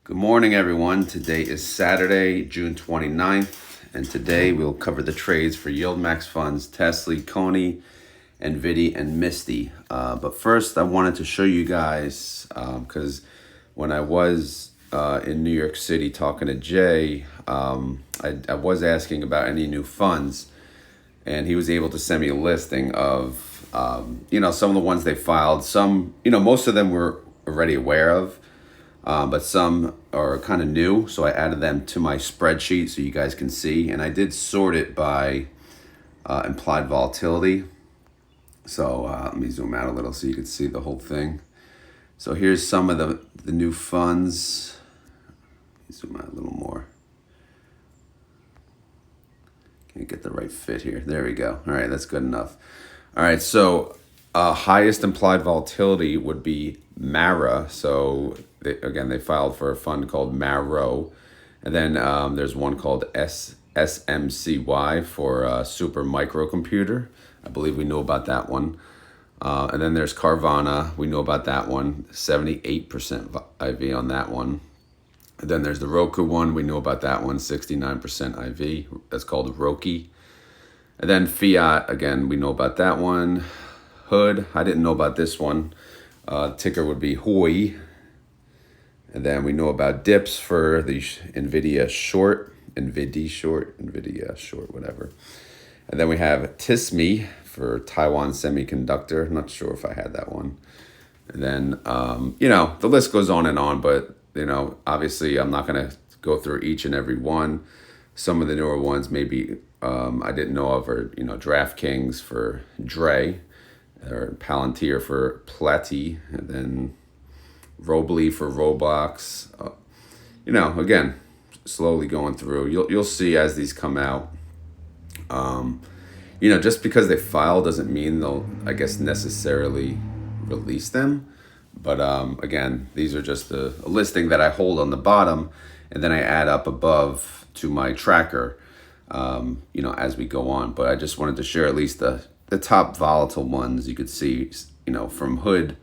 Good morning, everyone. Today is Saturday, June 29th, and today we'll cover the trades for YieldMax funds, TSLY, CONY, NVDY, and MSTY. But first, I wanted to show you guys, because when I was in New York City talking to Jay, I was asking about any new funds, and he was able to send me a listing of, some of the ones they filed. Some, most of them we're already aware of. But some are kind of new, so I added them to my spreadsheet so you guys can see. And I did sort it by implied volatility. So let me zoom out a little so you can see the whole thing. So here's some of the new funds. Let me zoom out a little more. Can't get the right fit here. There we go. All right, that's good enough. All right, so highest implied volatility would be MARA. So they filed for a fund called MARO. And then there's one called SMCY for super microcomputer. I believe we know about that one. And then there's Carvana. We know about that one. 78% IV on that one. And then there's the Roku one. We know about that one. 69% IV. That's called Roki. And then Fiat, again, we know about that one. Hood, I didn't know about this one. Ticker would be HOY. And then we know about dips for the Nvidia short, whatever. And then we have TSLY for Taiwan Semiconductor. I'm not sure if I had that one. And then, the list goes on, but, obviously I'm not going to go through each and every one. Some of the newer ones maybe I didn't know of are, DraftKings for Dre, or Palantir for Platy, and then Robly for Roblox. Again, slowly going through. You'll see as these come out. Just because they file doesn't mean they'll, I guess, necessarily release them. But again, these are just a listing that I hold on the bottom, and then I add up above to my tracker, as we go on. But I just wanted to share at least the top volatile ones. You could see, from Hood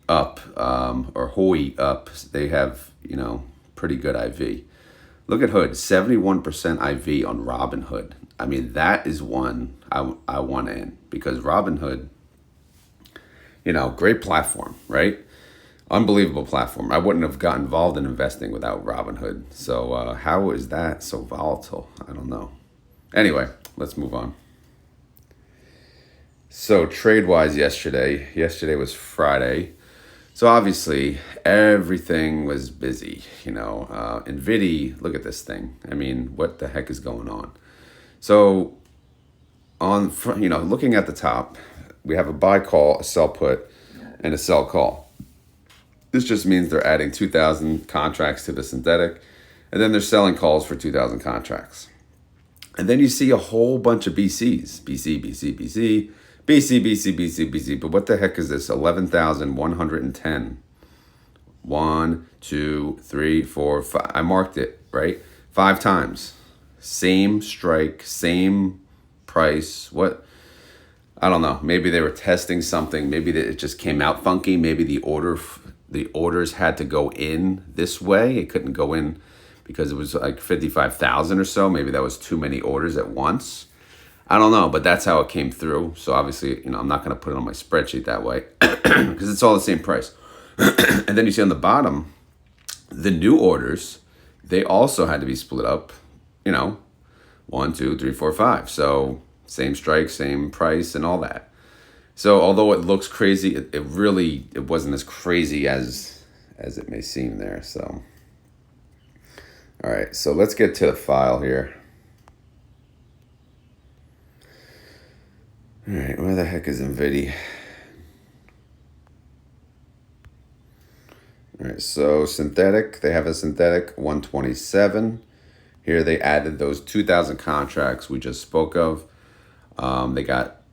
up, or HOY up, they have, pretty good IV. Look at Hood, 71% IV on Robinhood. I mean, that is one I want in, because Robinhood, great platform, right? Unbelievable platform. I wouldn't have got involved in investing without Robinhood. So how is that so volatile? I don't know. Anyway, let's move on. So trade-wise yesterday was Friday. So obviously everything was busy, NVIDIA, look at this thing. I mean, what the heck is going on? So looking at the top, we have a buy call, a sell put, and a sell call. This just means they're adding 2,000 contracts to the synthetic, and then they're selling calls for 2,000 contracts. And then you see a whole bunch of BCs, BC. But what the heck is this? 11,110. 1, 2, 3, 4, 5. I marked it, right? 5 times. Same strike, same price. What? I don't know. Maybe they were testing something. Maybe it just came out funky. Maybe the orders had to go in this way. It couldn't go in because it was like 55,000 or so. Maybe that was too many orders at once. I don't know, but that's how it came through. So obviously, I'm not going to put it on my spreadsheet that way because it's all the same price. And then you see on the bottom, the new orders, they also had to be split up, 1, 2, 3, 4, 5. So same strike, same price and all that. So although it looks crazy, it wasn't as crazy as it may seem there. So, all right, so let's get to the file here. All right, where the heck is NVIDIA? All right, so synthetic, they have a synthetic 127. Here they added those 2,000 contracts we just spoke of.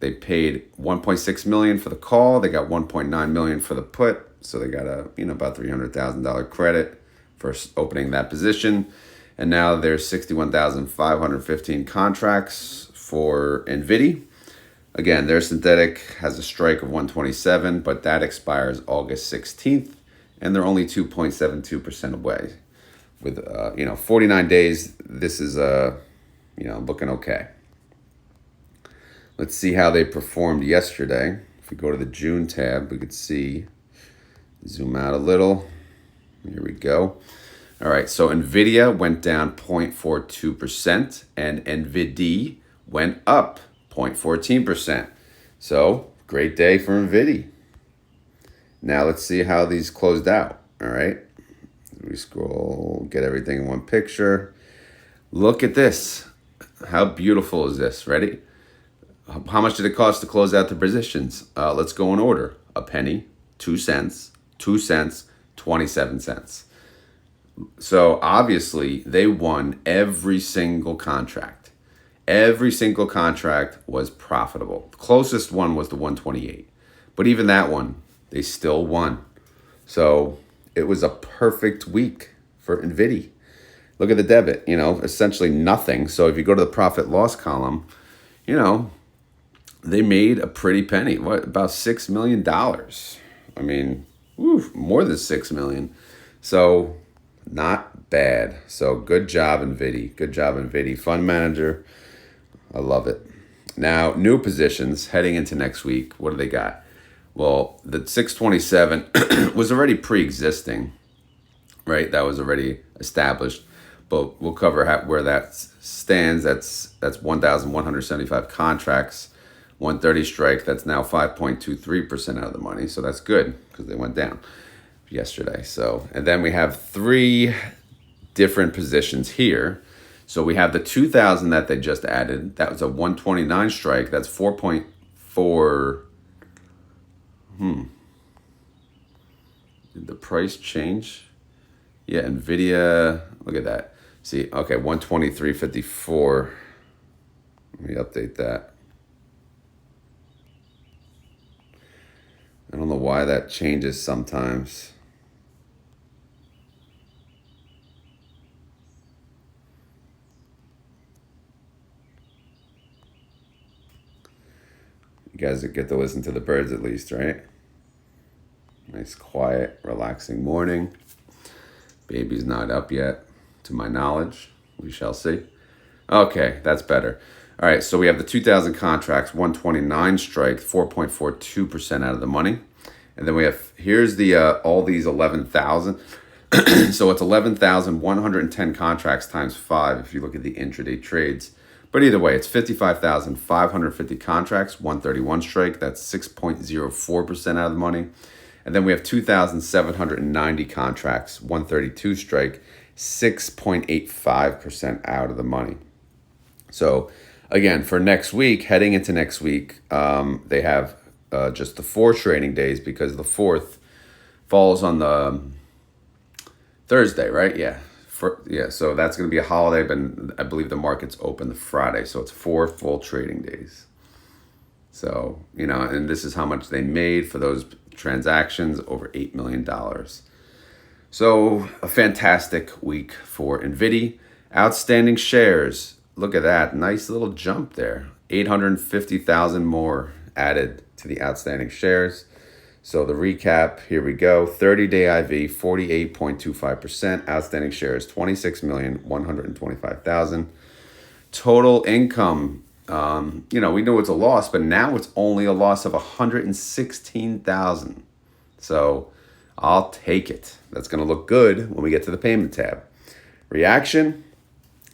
They paid 1.6 million for the call. They got 1.9 million for the put. So they got about $300,000 credit for opening that position. And now there's 61,515 contracts for NVIDIA. Again, their synthetic has a strike of 127, but that expires August 16th. and they're only 2.72% away. With 49 days, this is looking okay. Let's see how they performed yesterday. If we go to the June tab, we could see, zoom out a little. Here we go. All right, so Nvidia went down 0.42% and NVDY went up 0.14%. So great day for Nvidia. Now let's see how these closed out. All right, we scroll, get everything in one picture. Look at this. How beautiful is this? Ready? How much did it cost to close out the positions? Let's go in order. A penny, 2 cents, 2 cents, 27 cents. So obviously they won every single contract. Every single contract was profitable. The closest one was the 128. But even that one, they still won. So it was a perfect week for Nvidia. Look at the debit, essentially nothing. So if you go to the profit loss column, they made a pretty penny. What, about $6 million? I mean, more than 6 million. So not bad. So good job, Nvidia. Good job, Nvidia. Fund manager. I love it. Now, new positions heading into next week. What do they got? Well, the 627 was already pre-existing, right? That was already established. But we'll cover where that stands. That's 1,175 contracts, 130 strike. That's now 5.23% out of the money. So that's good because they went down yesterday. So, and then we have 3 different positions here. So we have the 2,000 that they just added. That was a 129 strike. That's 4.4. Did the price change? Yeah, Nvidia. Look at that. See, okay, 123.54. Let me update that. I don't know why that changes sometimes. You guys get to listen to the birds at least, right? Nice, quiet, relaxing morning. Baby's not up yet, to my knowledge. We shall see. Okay, that's better. All right, so we have the 2,000 contracts, 129 strike, 4.42% out of the money. And then we have, here's the all these 11,000. So it's 11,110 contracts times 5 if you look at the intraday trades. But either way, it's 55,550 contracts, 131 strike. That's 6.04% out of the money. And then we have 2,790 contracts, 132 strike, 6.85% out of the money. So again, for next week, heading into next week, they have just the 4 trading days because the 4th falls on the Thursday, right? Yeah. So that's going to be a holiday, but I believe the market's open the Friday. So it's 4 full trading days. So, and this is how much they made for those transactions, over $8 million. So a fantastic week for Nvidia. Outstanding shares. Look at that. Nice little jump there. 850,000 more added to the outstanding shares. So the recap, here we go. 30-day IV, 48.25%. Outstanding shares, 26,125,000. Total income, we know it's a loss, but now it's only a loss of 116,000. So I'll take it. That's going to look good when we get to the payment tab. Reaction,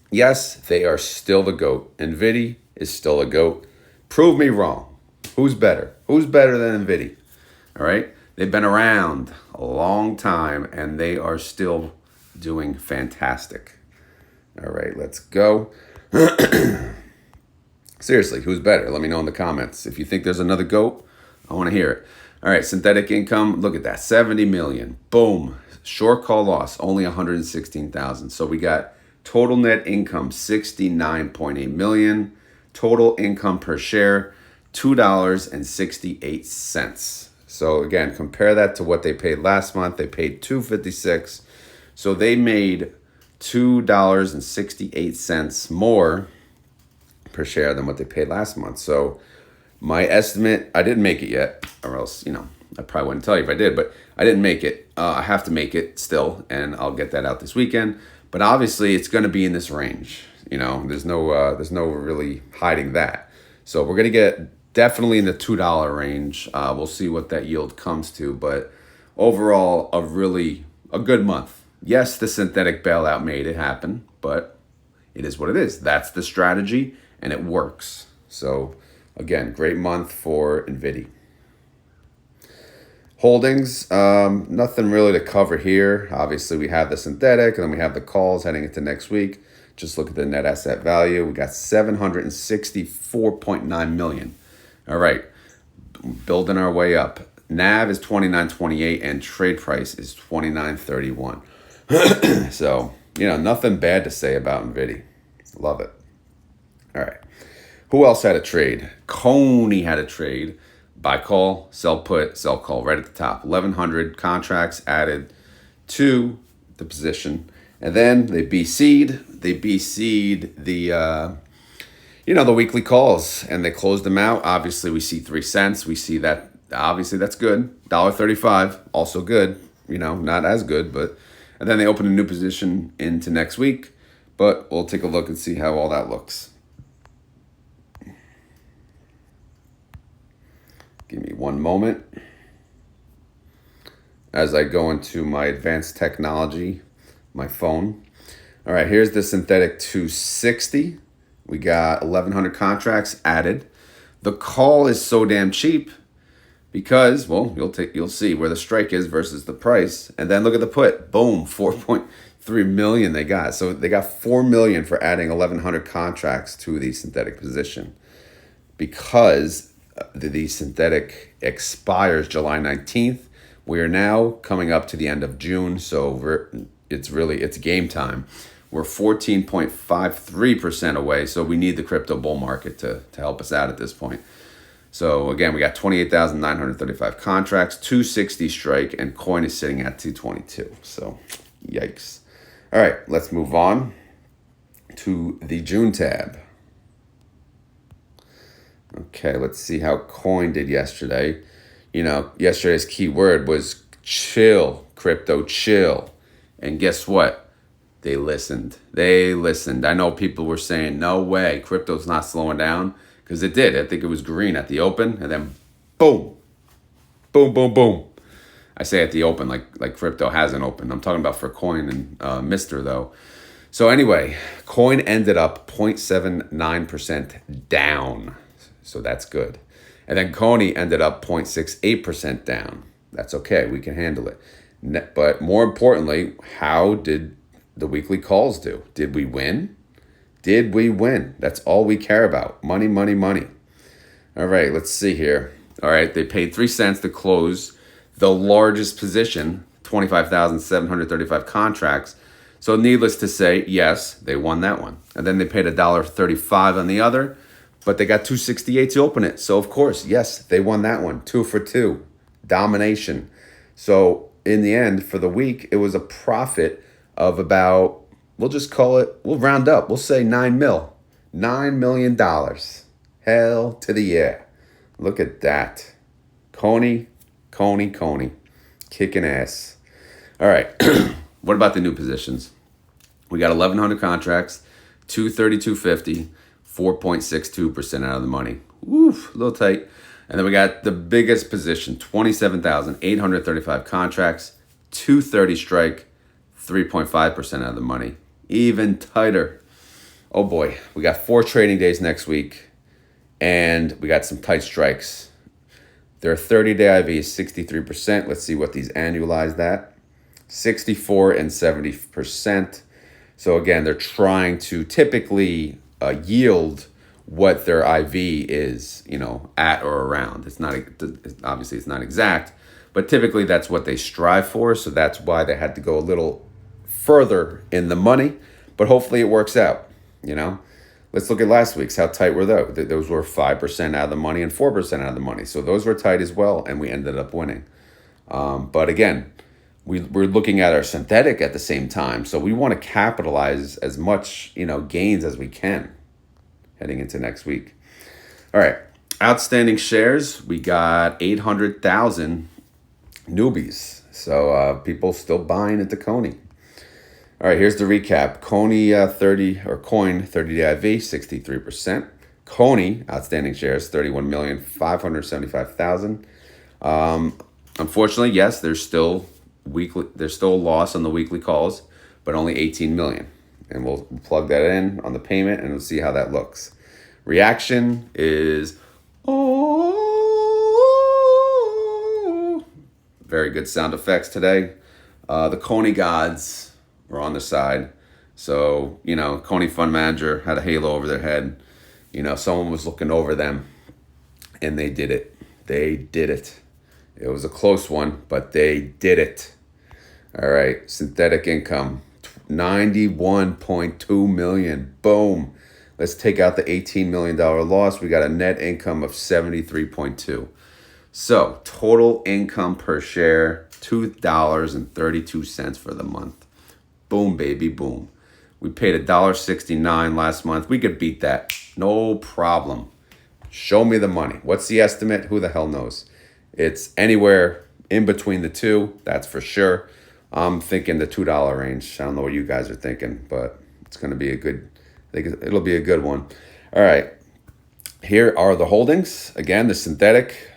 yes, they are still the GOAT. Nvidia is still a GOAT. Prove me wrong. Who's better? Who's better than Nvidia? All right. They've been around a long time and they are still doing fantastic. All right, let's go. Seriously, who's better? Let me know in the comments. If you think there's another GOAT, I want to hear it. All right, synthetic income, look at that, 70 million. Boom. Short call loss, only 116,000. So we got total net income, 69.8 million. Total income per share, $2.68. So again, compare that to what they paid last month. They paid $2.56. So they made $2.68 more per share than what they paid last month. So my estimate, I didn't make it yet, or else, I probably wouldn't tell you if I did, but I didn't make it. I have to make it still, and I'll get that out this weekend. But obviously, it's going to be in this range. There's no really hiding that. So we're going to get definitely in the $2 range. We'll see what that yield comes to, but overall, a good month. Yes, the synthetic bailout made it happen, but it is what it is. That's the strategy, and it works. So again, great month for NVIDIA. Holdings, nothing really to cover here. Obviously, we have the synthetic, and then we have the calls heading into next week. Just look at the net asset value. We got 764.9 million. All right, building our way up. NAV is 29.28, and trade price is 29.31. So, nothing bad to say about NVIDIA. Love it. All right. Who else had a trade? CONY had a trade. Buy call, sell put, sell call right at the top. 1,100 contracts added to the position. And then they BC'd the the weekly calls, and they closed them out. Obviously, we see 3 cents. We see that, obviously, that's good. $1.35, also good. Not as good, but... And then they open a new position into next week. But we'll take a look and see how all that looks. Give me one moment as I go into my advanced technology, my phone. All right, here's the synthetic 260. We got 1,100 contracts added. The call is so damn cheap because, well, you'll see where the strike is versus the price. And then look at the put. Boom, 4.3 million they got. So they got 4 million for adding 1,100 contracts to the synthetic position because the synthetic expires July 19th. We are now coming up to the end of June, so it's game time. We're 14.53% away, so we need the crypto bull market to help us out at this point. So again, we got 28,935 contracts, 260 strike, and coin is sitting at 222. So yikes. All right, let's move on to the June tab. Okay, let's see how coin did yesterday. Yesterday's key word was chill, crypto chill. And guess what? They listened. I know people were saying, no way, crypto's not slowing down. Because it did. I think it was green at the open, and then boom. Boom, boom, boom. I say at the open like crypto hasn't opened. I'm talking about for coin and mstr though. So anyway, coin ended up 0.79% down. So that's good. And then CONY ended up 0.68% down. That's okay. We can handle it. But more importantly, how did the weekly calls do? Did we win? Did we win? That's all we care about. Money, money, money. All right, let's see here. All right, they paid 3 cents to close the largest position, 25,735 contracts. So needless to say, yes, they won that one. And then they paid $1.35 on the other. But they got 268 to open it. So, of course, yes, they won that one. 2 for 2. Domination. So, in the end, for the week, it was a profit of about, we'll just call it, we'll round up. We'll say $9 million. Hell to the yeah. Look at that. CONY. Kicking ass. All right. What about the new positions? We got 1,100 contracts, 232.50. 4.62% out of the money. Oof, a little tight. And then we got the biggest position, 27,835 contracts, 230 strike, 3.5% out of the money. Even tighter. Oh boy, we got 4 trading days next week, and we got some tight strikes. Their 30-day IV is 63%. Let's see what these annualize that. 64 and 70%. So again, they're trying to typically yield what their IV is, at or around. It's not, obviously it's not exact, but typically that's what they strive for. So that's why they had to go a little further in the money, but hopefully it works out. Let's look at last week's. How tight were those? Those were 5% out of the money and 4% out of the money. So those were tight as well, and we ended up winning. But again, we're looking at our synthetic at the same time. So we want to capitalize as much, gains as we can heading into next week. All right. Outstanding shares. We got 800,000 newbies. So people still buying into CONY. All right, here's the recap. CONY 30 or Coin 30 DIV 63%. CONY outstanding shares 31,575,000. Unfortunately, yes, there's still a loss on the weekly calls, but only 18 million. And we'll plug that in on the payment and we'll see how that looks. Reaction is oh, very good sound effects today. The CONY gods were on the side. So, CONY fund manager had a halo over their head. Someone was looking over them and they did it. They did it. It was a close one, but they did it. All right, synthetic income, 91.2 million. Boom. Let's take out the $18 million loss. We got a net income of 73.2. So total income per share, $2.32 for the month. Boom, baby, boom. We paid $1.69 last month. We could beat that. No problem. Show me the money. What's the estimate? Who the hell knows? It's anywhere in between the two, that's for sure. I'm thinking the $2 range. I don't know what you guys are thinking, but it's going to be I think it'll be a good one. All right. Here are the holdings. Again, the synthetic,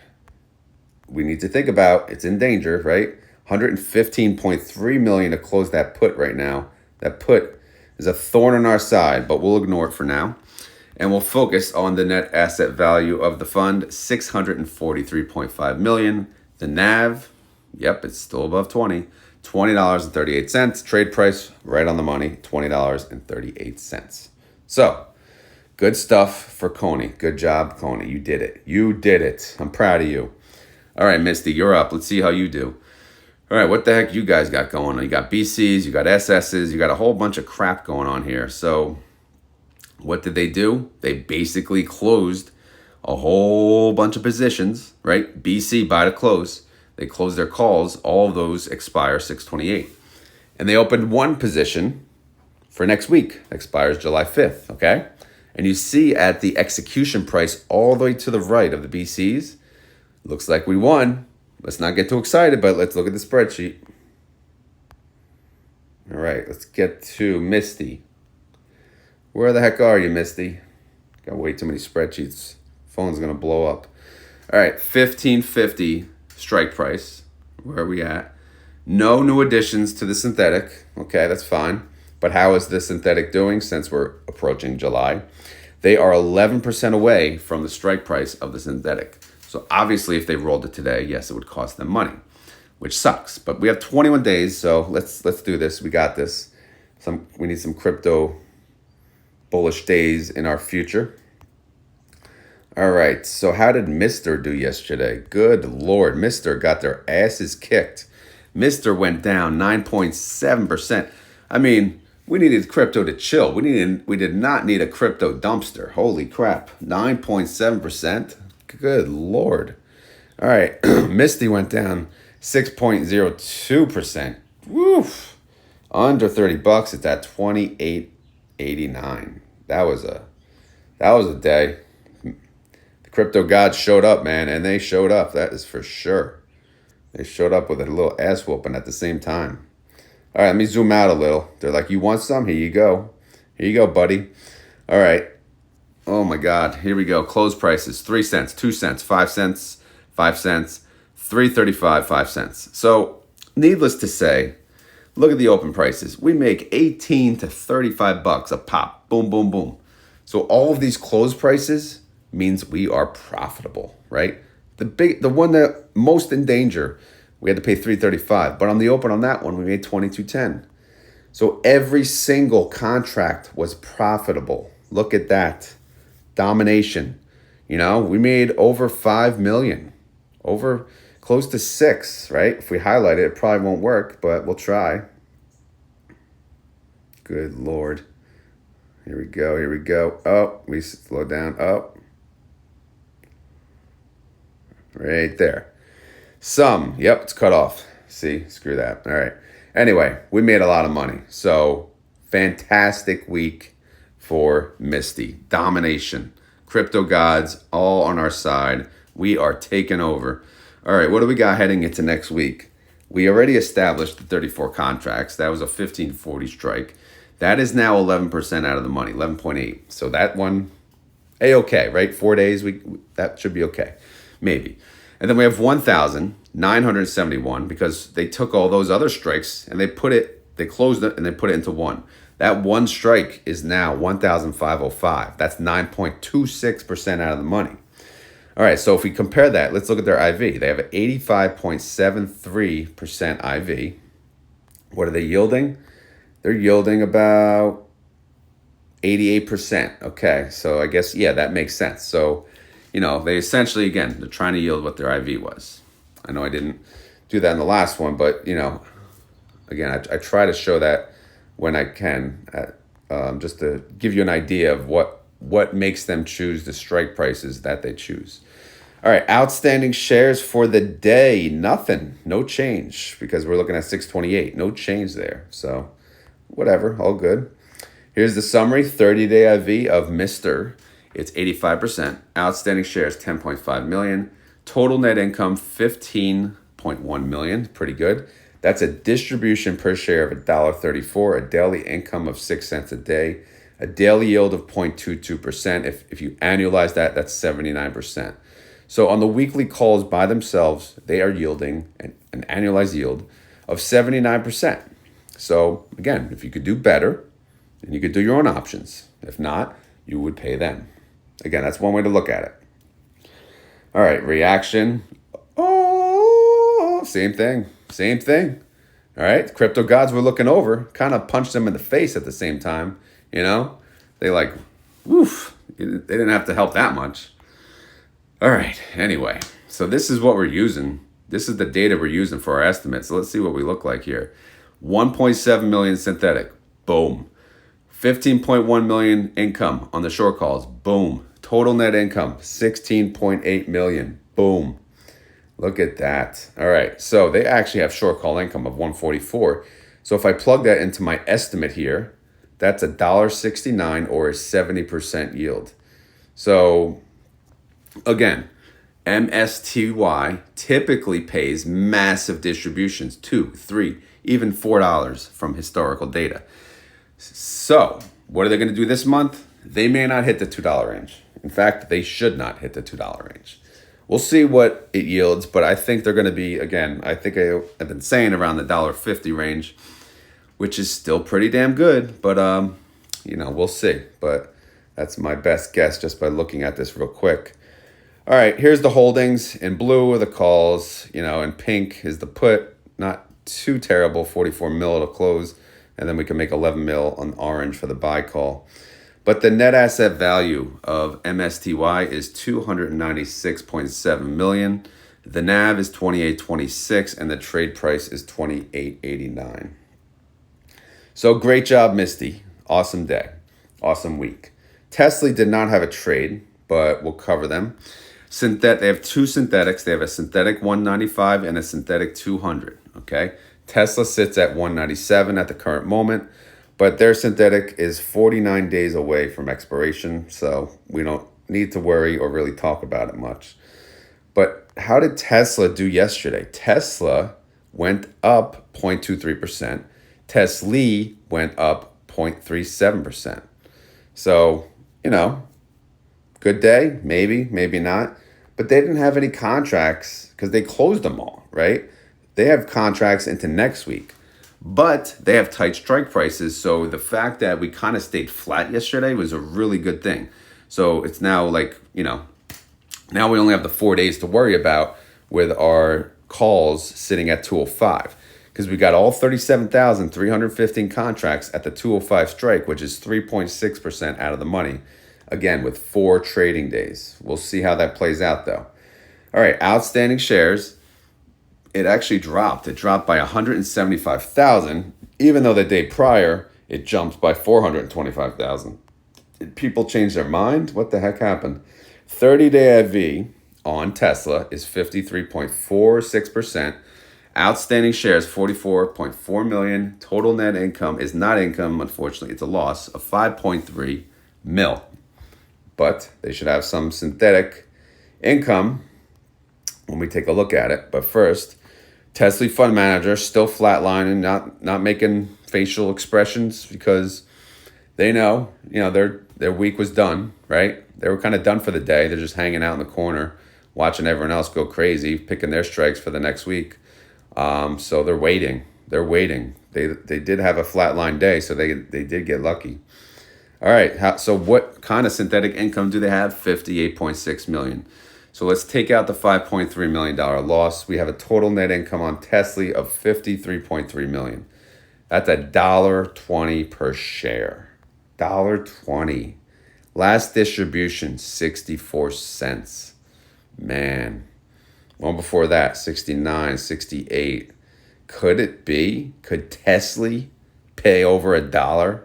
we need to think about, it's in danger, right? 115.3 million to close that put right now. That put is a thorn in our side, but we'll ignore it for now. And we'll focus on the net asset value of the fund, $643.5 million. The NAV, yep, it's still above 20. $20.38. Trade price right on the money, $20.38. So, good stuff for CONY. Good job, CONY. You did it. You did it. I'm proud of you. All right, Misty, you're up. Let's see how you do. All right, what the heck you guys got going on? You got BCs, you got SSs, you got a whole bunch of crap going on here. So, what did they do? They basically closed a whole bunch of positions, right? BC buy to close. They closed their calls. All of those expire 6/28. And they opened one position for next week. Expires July 5th, okay? And you see at the execution price all the way to the right of the BCs, looks like we won. Let's not get too excited, but let's look at the spreadsheet. All right, let's get to Misty. Where the heck are you, Misty? Got way too many spreadsheets. Phone's gonna blow up. All right, 1550 strike price. Where are we at? No new additions to the synthetic. Okay, that's fine. But how is the synthetic doing since we're approaching July? They are 11% away from the strike price of the synthetic. So obviously if they rolled it today, yes, it would cost them money, which sucks. But we have 21 days, so let's do this. We got this. We need some crypto bullish days in our future. All right, so how did MSTR do yesterday? Good Lord, MSTR got their asses kicked. MSTR went down 9.7%. I mean, we needed crypto to chill. We did not need a crypto dumpster. Holy crap, 9.7%. Good Lord. All right, Misty went down 6.02%. Woof. Under $30, it's at 28.89. That was a day. The crypto gods showed up, man, and they showed up. That is for sure. They showed up with a little ass whooping at the same time. All right, let me zoom out a little. They're like, you want some? Here you go. Here you go, buddy. All right. Oh my God. Here we go. Close prices: 3 cents, 2 cents, 5 cents, 5 cents, 3.35, 5 cents. So, needless to say, look at the open prices. We make 18 to 35 bucks a pop. Boom, boom, boom. So all of these close prices means we are profitable, right? The one that most in danger, we had to pay 3.35, but on the open on that one, we made 22.10. So every single contract was profitable. Look at that. Domination. We made over 5 million, over close to 6, right? If we highlight it, it probably won't work, but we'll try. Good Lord. Here we go. Here we go. Oh, we slow down. Oh, right there. Some. Yep, it's cut off. See, screw that. All right. Anyway, we made a lot of money. So, fantastic week for Misty. Domination. Crypto gods all on our side. We are taking over. All right, what do we got heading into next week? We already established the 34 contracts. That was a 1540 strike. That is now 11% out of the money, 11.8. So that one, A-okay, right? 4 days, that should be okay, maybe. And then we have 1,971 because they took all those other strikes and they closed it and they put it into one. That one strike is now 1,505. That's 9.26% out of the money. All right, so if we compare that, let's look at their IV. They have an 85.73% IV. What are they yielding? They're yielding about 88%. Okay, so I guess, yeah, that makes sense. So, they essentially, again, they're trying to yield what their IV was. I know I didn't do that in the last one, but, again, I try to show that when I can, just to give you an idea of what makes them choose the strike prices that they choose. All right, outstanding shares for the day, nothing, no change, because we're looking at 628, no change there. So whatever, all good. Here's the summary, 30-day IV of MSTR. It's 85%. Outstanding shares, 10.5 million. Total net income, 15.1 million, pretty good. That's a distribution per share of $1.34, a daily income of 6 cents a day, a daily yield of 0.22%. If you annualize that, that's 79%. So on the weekly calls by themselves, they are yielding an annualized yield of 79%. So again, if you could do better, then you could do your own options. If not, you would pay them. Again, that's one way to look at it. All right, reaction. Oh, same thing. All right, crypto gods were looking over, kind of punched them in the face at the same time. They like, woof, they didn't have to help that much. All right, anyway, so this is what we're using. This is the data we're using for our estimates. So let's see what we look like here. 1.7 million synthetic, boom. 15.1 million income on the short calls, boom. Total net income, 16.8 million, boom. Look at that. All right, so they actually have short call income of 144. So if I plug that into my estimate here, that's $1.69 or a 70% yield. So again, MSTY typically pays massive distributions, $2, $3, even $4 from historical data. So what are they going to do this month? They may not hit the $2 range. In fact, they should not hit the $2 range. We'll see what it yields, but I think they're going to be, again, I think I've been saying around the $1.50 range, which is still pretty damn good, but, we'll see. But that's my best guess just by looking at this real quick. All right, here's the holdings. In blue are the calls, in pink is the put. Not too terrible, 44 mil to close, and then we can make 11 mil on orange for the buy call. But the net asset value of MSTY is 296.7 million. The NAV is 28.26 and the trade price is 28.89. So great job, Misty. Awesome day. Awesome week. TSLY did not have a trade, but we'll cover them. They have two synthetics. They have a synthetic 195 and a synthetic 200. Okay. Tesla sits at 197 at the current moment, but their synthetic is 49 days away from expiration, so we don't need to worry or really talk about it much. But how did Tesla do yesterday? Tesla went up 0.23%. TSLY went up 0.37%. So, good day, maybe not. But they didn't have any contracts because they closed them all, right? They have contracts into next week. But they have tight strike prices, so the fact that we kind of stayed flat yesterday was a really good thing. So it's now like, now we only have the 4 days to worry about with our calls sitting at 205. Because we got all 37,315 contracts at the 205 strike, which is 3.6% out of the money. Again, with 4 trading days. We'll see how that plays out, though. All right, outstanding shares. It actually dropped. It dropped by 175,000, even though the day prior, it jumped by 425,000. Did people change their mind? What the heck happened? 30-day IV on Tesla is 53.46%. Outstanding shares, 44.4 million. Total net income is not income, unfortunately. It's a loss of 5.3 mil. But they should have some synthetic income when we take a look at it. But first, TSLY fund manager still flatlining, not making facial expressions because they know, their week was done, right? They were kind of done for the day. They're just hanging out in the corner, watching everyone else go crazy, picking their strikes for the next week. So they're waiting. They're waiting. They did have a flatline day, so they did get lucky. All right. So what kind of synthetic income do they have? 58.6 million. So let's take out the $5.3 million loss. We have a total net income on TSLY of $53.3 million. That's $1.20 per share. $1.20. Last distribution, 64 cents. Man. One before that, 69, 68. Could it be? Could TSLY pay over $1?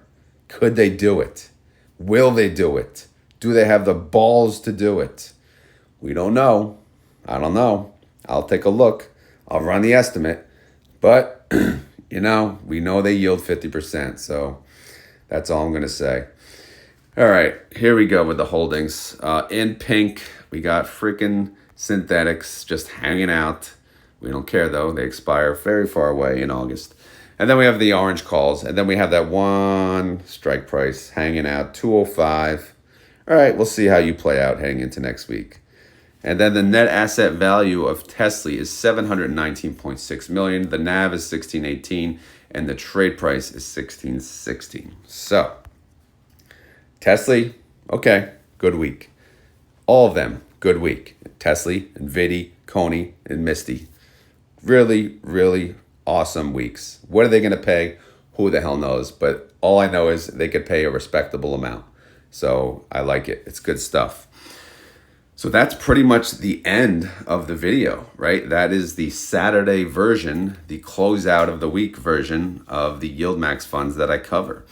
Could they do it? Will they do it? Do they have the balls to do it? We don't know. I don't know. I'll take a look. I'll run the estimate. But, we know they yield 50%. So that's all I'm going to say. All right, here we go with the holdings. In pink, we got freaking synthetics just hanging out. We don't care, though. They expire very far away in August. And then we have the orange calls. And then we have that one strike price hanging out, 205. All right, we'll see how you play out heading into next week. And then the net asset value of TSLY is $719.6 million. The NAV is 1618, and the trade price is 1616. So, TSLY, okay, good week. All of them, good week. TSLY, NVDY, CONY, and MSTY. Really, really awesome weeks. What are they going to pay? Who the hell knows? But all I know is they could pay a respectable amount. So I like it. It's good stuff. So that's pretty much the end of the video, right? That is the Saturday version, the closeout of the week version of the YieldMax funds that I cover.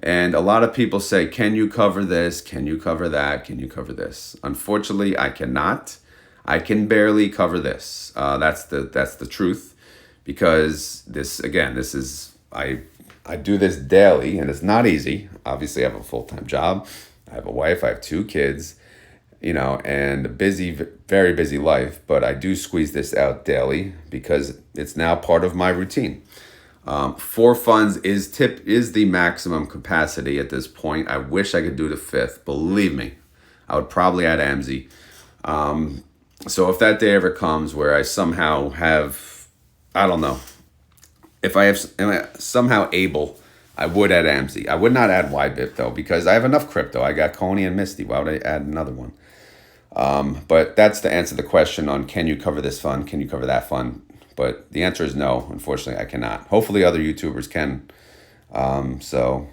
And a lot of people say, can you cover this? Can you cover that? Can you cover this? Unfortunately, I cannot. I can barely cover this. That's the truth, because this is, I do this daily, and it's not easy. Obviously, I have a full-time job. I have a wife. I have 2 kids. And a busy, very busy life, but I do squeeze this out daily because it's now part of my routine. 4 funds is the maximum capacity at this point. I wish I could do the 5th. Believe me, I would probably add AMSI. So if that day ever comes where I somehow have, I don't know, if I am somehow able, I would add AMSI. I would not add YBIP though, because I have enough crypto. I got CONY and MSTY. Why would I add another one? But that's the answer to the question on, can you cover this fund? Can you cover that fund? But the answer is no. Unfortunately, I cannot. Hopefully other YouTubers can. So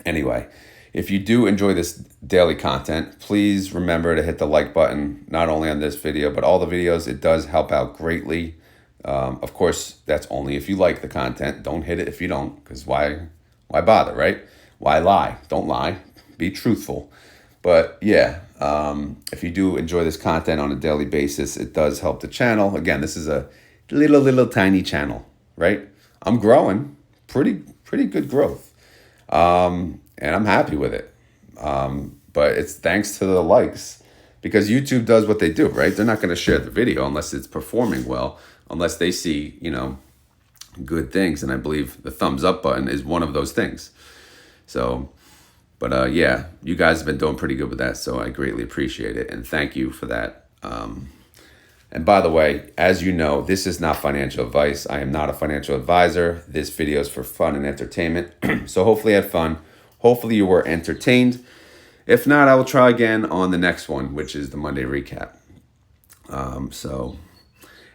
anyway, if you do enjoy this daily content, please remember to hit the like button, not only on this video, but all the videos. It does help out greatly. Of course, that's only if you like the content. Don't hit it if you don't, because why bother, right? Why lie? Don't lie. Be truthful. But yeah, if you do enjoy this content on a daily basis, it does help the channel. Again, this is a little tiny channel, right? I'm growing, pretty good growth, and I'm happy with it. But it's thanks to the likes, because YouTube does what they do, right? They're not going to share the video unless it's performing well, unless they see, good things. And I believe the thumbs up button is one of those things. So, but yeah, you guys have been doing pretty good with that. So I greatly appreciate it. And thank you for that. And by the way, as you know, this is not financial advice. I am not a financial advisor. This video is for fun and entertainment. So hopefully you had fun. Hopefully you were entertained. If not, I will try again on the next one, which is the Monday recap. So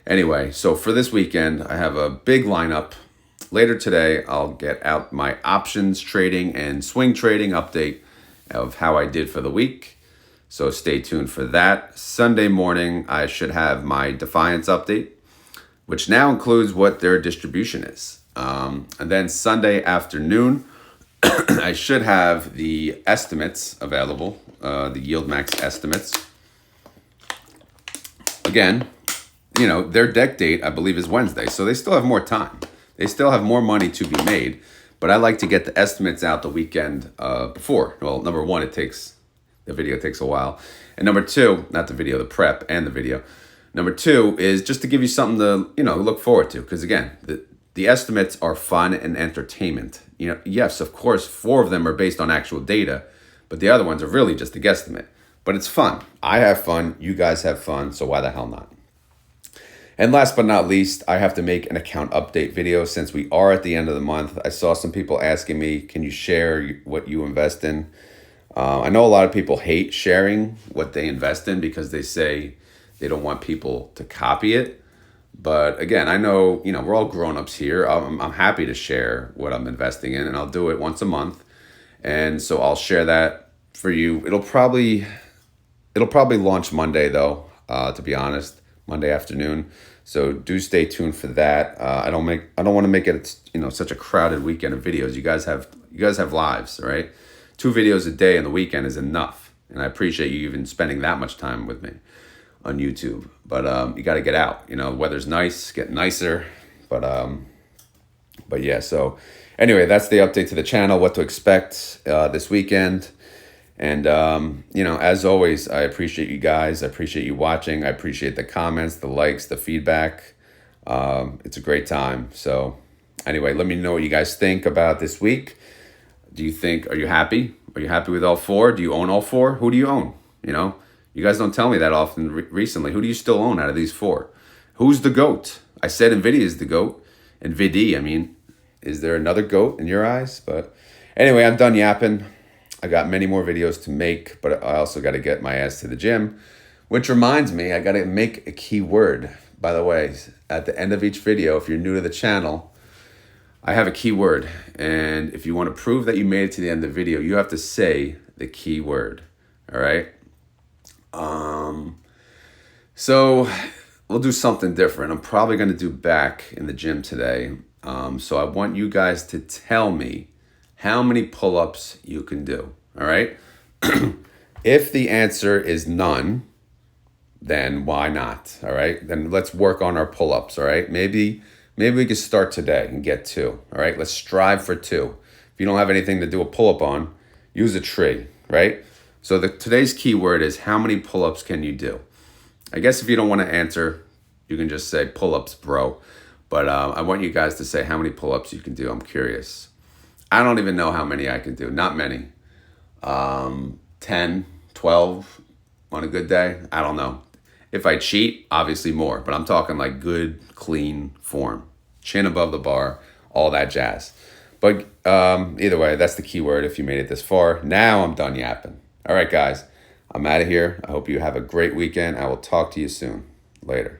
anyway, so for this weekend, I have a big lineup. Later today, I'll get out my options trading and swing trading update of how I did for the week. So stay tuned for that. Sunday morning, I should have my Defiance update, which now includes what their distribution is. And then Sunday afternoon, I should have the estimates available, the YieldMax estimates. Again, their deck date, I believe, is Wednesday. So they still have more time. They still have more money to be made. But I like to get the estimates out the weekend before. Well, number one, the video takes a while. And number two, not the video, the prep and the video. Number two is just to give you something to, look forward to. Because again, the estimates are fun and entertainment. Yes, of course, 4 of them are based on actual data, but the other ones are really just a guesstimate. But it's fun. I have fun. You guys have fun. So why the hell not? And last but not least, I have to make an account update video since we are at the end of the month. I saw some people asking me, can you share what you invest in? I know a lot of people hate sharing what they invest in because they say they don't want people to copy it. But again, I know, we're all grown-ups here. I'm happy to share what I'm investing in, and I'll do it once a month. And so I'll share that for you. It'll probably launch Monday though, to be honest, Monday afternoon. So do stay tuned for that. I don't want to make it, such a crowded weekend of videos. You guys have lives, right? 2 videos a day on the weekend is enough. And I appreciate you even spending that much time with me on YouTube. But you got to get out. The weather's nice, getting nicer. But yeah, so anyway, that's the update to the channel, what to expect this weekend. And, as always, I appreciate you guys. I appreciate you watching. I appreciate the comments, the likes, the feedback. It's a great time. So anyway, let me know what you guys think about this week. Are you happy? Are you happy with all 4? Do you own all 4? Who do you own? You guys don't tell me that often recently. Who do you still own out of these 4? Who's the GOAT? I said Nvidia is the GOAT. NVDY, I mean. Is there another GOAT in your eyes? But anyway, I'm done yapping. I got many more videos to make, but I also got to get my ass to the gym, which reminds me, I got to make a keyword. By the way, at the end of each video, if you're new to the channel, I have a keyword. And if you want to prove that you made it to the end of the video, you have to say the keyword. All right. So we'll do something different. I'm probably going to do back in the gym today. So I want you guys to tell me how many pull-ups you can do, all right? If the answer is none, then why not, all right? Then let's work on our pull-ups, all right? Maybe we can start today and get 2, all right? Let's strive for 2. If you don't have anything to do a pull-up on, use a tree, right? So today's keyword is how many pull-ups can you do? I guess if you don't want to answer, you can just say pull-ups, bro. But I want you guys to say how many pull-ups you can do. I'm curious. I don't even know how many I can do. Not many. 10, 12 on a good day. I don't know. If I cheat, obviously more. But I'm talking like good, clean form. Chin above the bar. All that jazz. But either way, that's the keyword if you made it this far. Now I'm done yapping. All right, guys. I'm out of here. I hope you have a great weekend. I will talk to you soon. Later.